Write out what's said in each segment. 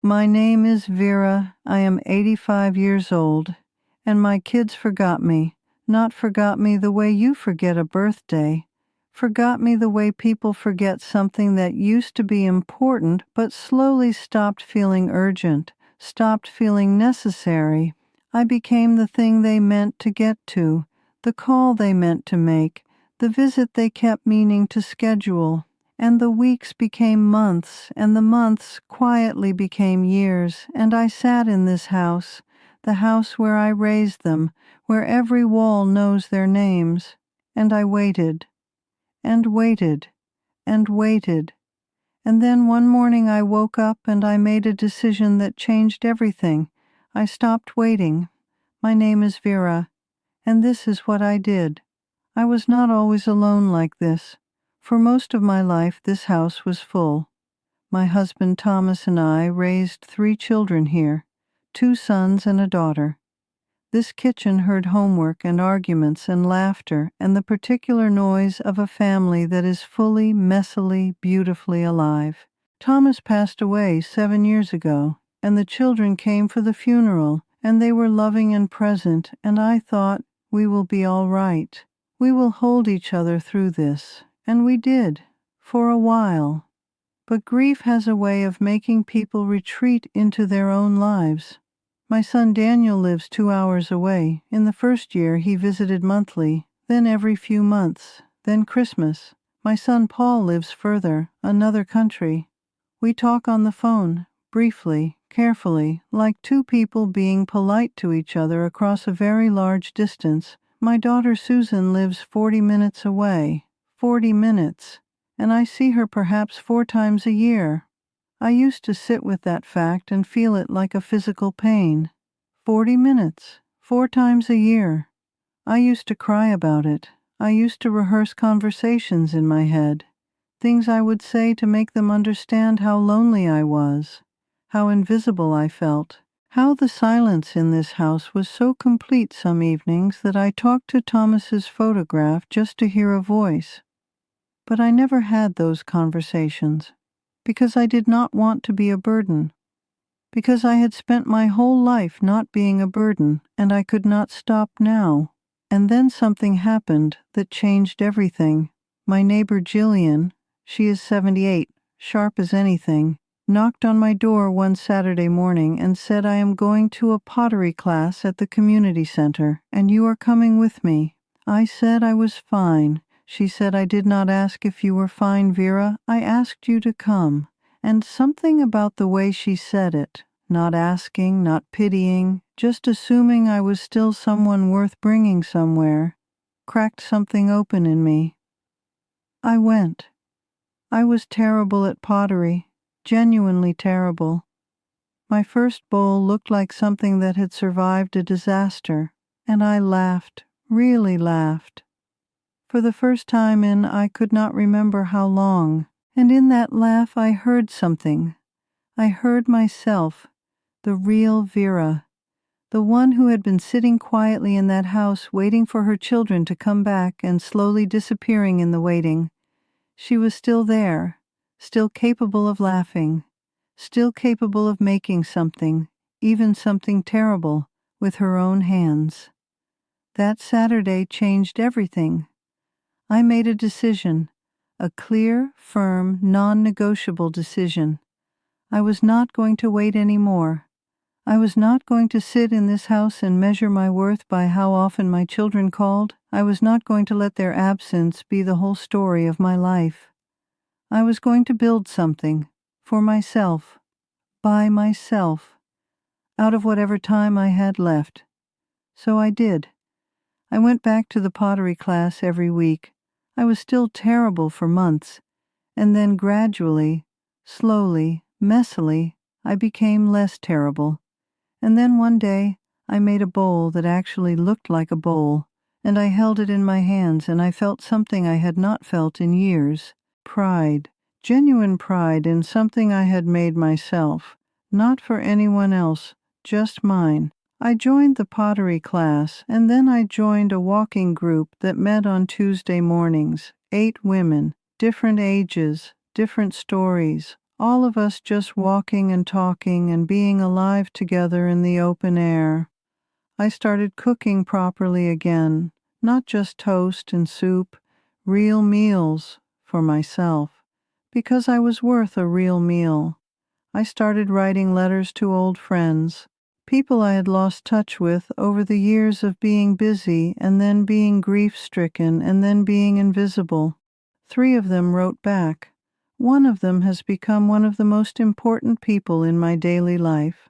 My name is Vera. I am 85 years old, and my kids forgot me. Not forgot me the way you forget a birthday. Forgot me the way people forget something that used to be important but slowly stopped feeling urgent, stopped feeling necessary. I became the thing they meant to get to, the call they meant to make, the visit they kept meaning to schedule. And the weeks became months, and the months quietly became years, and I sat in this house, the house where I raised them, where every wall knows their names, and I waited, and waited, and waited. And then one morning I woke up and I made a decision that changed everything. I stopped waiting. My name is Vera, and this is what I did. I was not always alone like this. For most of my life, this house was full. My husband Thomas and I raised 3 children here, 2 sons and a daughter. This kitchen heard homework and arguments and laughter and the particular noise of a family that is fully, messily, beautifully alive. Thomas passed away 7 years ago, and the children came for the funeral, and they were loving and present, and I thought, we will be all right. We will hold each other through this. And we did, for a while. But grief has a way of making people retreat into their own lives. My son Daniel lives 2 hours away. In the first year, he visited monthly, then every few months, then Christmas. My son Paul lives further, another country. We talk on the phone, briefly, carefully, like 2 people being polite to each other across a very large distance. My daughter Susan lives 40 minutes away. 40 minutes, and I see her perhaps 4 times a year. I used to sit with that fact and feel it like a physical pain. 40 minutes, 4 times a year. I used to cry about it. I used to rehearse conversations in my head, things I would say to make them understand how lonely I was, how invisible I felt, how the silence in this house was so complete some evenings that I talked to Thomas's photograph just to hear a voice. But I never had those conversations, because I did not want to be a burden, because I had spent my whole life not being a burden, and I could not stop now. And then something happened that changed everything. My neighbor Jillian, she is 78, sharp as anything, knocked on my door one Saturday morning and said, I am going to a pottery class at the community center, and you are coming with me. I said I was fine. She said, I did not ask if you were fine, Vera. I asked you to come. And something about the way she said it, not asking, not pitying, just assuming I was still someone worth bringing somewhere, cracked something open in me. I went. I was terrible at pottery, genuinely terrible. My first bowl looked like something that had survived a disaster, and I laughed, really laughed. For the first time in I could not remember how long, and in that laugh I heard something. I heard myself, the real Vera, the one who had been sitting quietly in that house waiting for her children to come back and slowly disappearing in the waiting. She was still there, still capable of laughing, still capable of making something, even something terrible, with her own hands. That Saturday changed everything. I made a decision, a clear, firm, non-negotiable decision. I was not going to wait any more. I was not going to sit in this house and measure my worth by how often my children called. I was not going to let their absence be the whole story of my life. I was going to build something, for myself, by myself, out of whatever time I had left. So I did. I went back to the pottery class every week. I was still terrible for months, and then gradually, slowly, messily, I became less terrible. And then one day, I made a bowl that actually looked like a bowl, and I held it in my hands, and I felt something I had not felt in years. Pride, genuine pride in something I had made myself, not for anyone else, just mine. I joined the pottery class, and then I joined a walking group that met on Tuesday mornings, 8 women, different ages, different stories, all of us just walking and talking and being alive together in the open air. I started cooking properly again, not just toast and soup, real meals for myself, because I was worth a real meal. I started writing letters to old friends, people I had lost touch with over the years of being busy and then being grief-stricken and then being invisible. 3 of them wrote back. One of them has become one of the most important people in my daily life.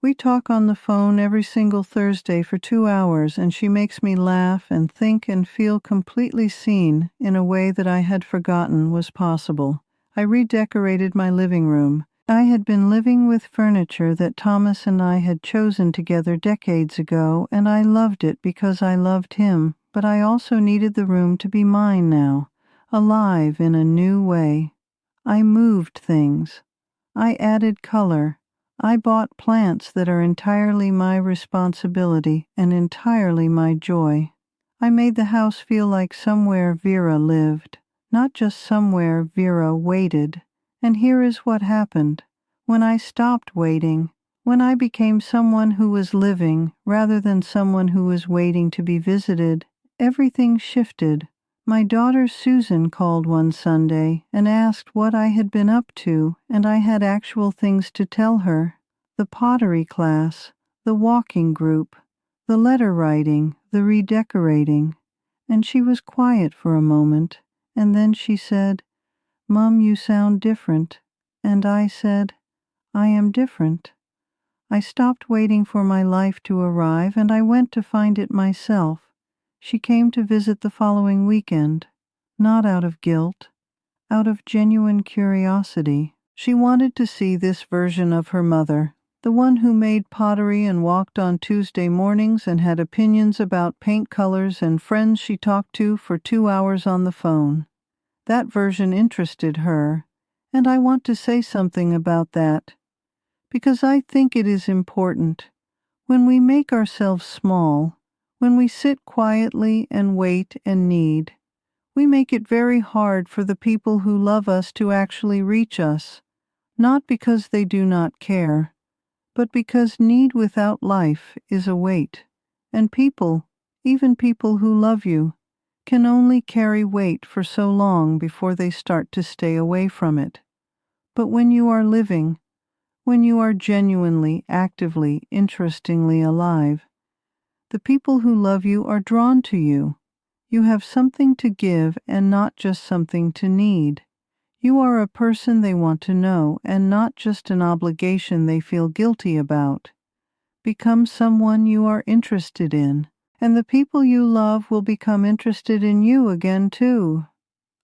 We talk on the phone every single Thursday for 2 hours, and she makes me laugh and think and feel completely seen in a way that I had forgotten was possible. I redecorated my living room. I had been living with furniture that Thomas and I had chosen together decades ago, and I loved it because I loved him, but I also needed the room to be mine now, alive in a new way. I moved things. I added color. I bought plants that are entirely my responsibility and entirely my joy. I made the house feel like somewhere Vera lived, not just somewhere Vera waited. And here is what happened. When I stopped waiting, when I became someone who was living rather than someone who was waiting to be visited, everything shifted. My daughter Susan called one Sunday and asked what I had been up to, and I had actual things to tell her. The pottery class, the walking group, the letter writing, the redecorating. And she was quiet for a moment, and then she said, "Mom, you sound different." And I said, "I am different." I stopped waiting for my life to arrive, and I went to find it myself. She came to visit the following weekend, not out of guilt, out of genuine curiosity. She wanted to see this version of her mother, the one who made pottery and walked on Tuesday mornings and had opinions about paint colors and friends she talked to for 2 hours on the phone. That version interested her, and I want to say something about that, because I think it is important. When we make ourselves small, when we sit quietly and wait and need, we make it very hard for the people who love us to actually reach us, not because they do not care, but because need without life is a weight, and people, even people who love you, can only carry weight for so long before they start to stay away from it. But when you are living, when you are genuinely, actively, interestingly alive, the people who love you are drawn to you. You have something to give and not just something to need. You are a person they want to know and not just an obligation they feel guilty about. Become someone you are interested in, and the people you love will become interested in you again too.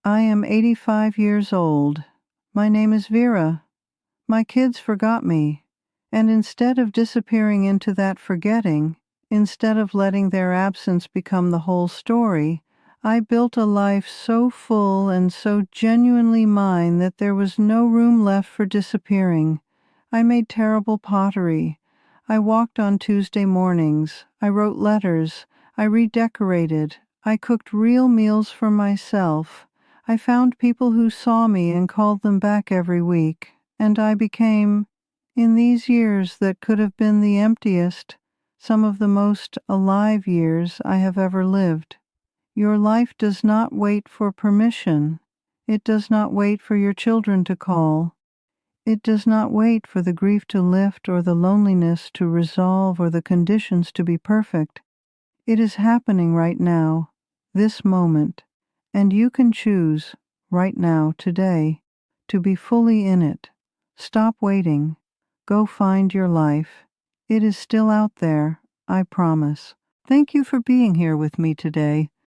I am 85 years old. My name is Vera. My kids forgot me, and instead of disappearing into that forgetting, instead of letting their absence become the whole story, I built a life so full and so genuinely mine that there was no room left for disappearing. I made terrible pottery. I walked on Tuesday mornings. I wrote letters. I redecorated. I cooked real meals for myself. I found people who saw me and called them back every week. And I became, in these years that could have been the emptiest, some of the most alive years I have ever lived. Your life does not wait for permission. It does not wait for your children to call. It does not wait for the grief to lift or the loneliness to resolve or the conditions to be perfect. It is happening right now, this moment, and you can choose, right now, today, to be fully in it. Stop waiting. Go find your life. It is still out there, I promise. Thank you for being here with me today.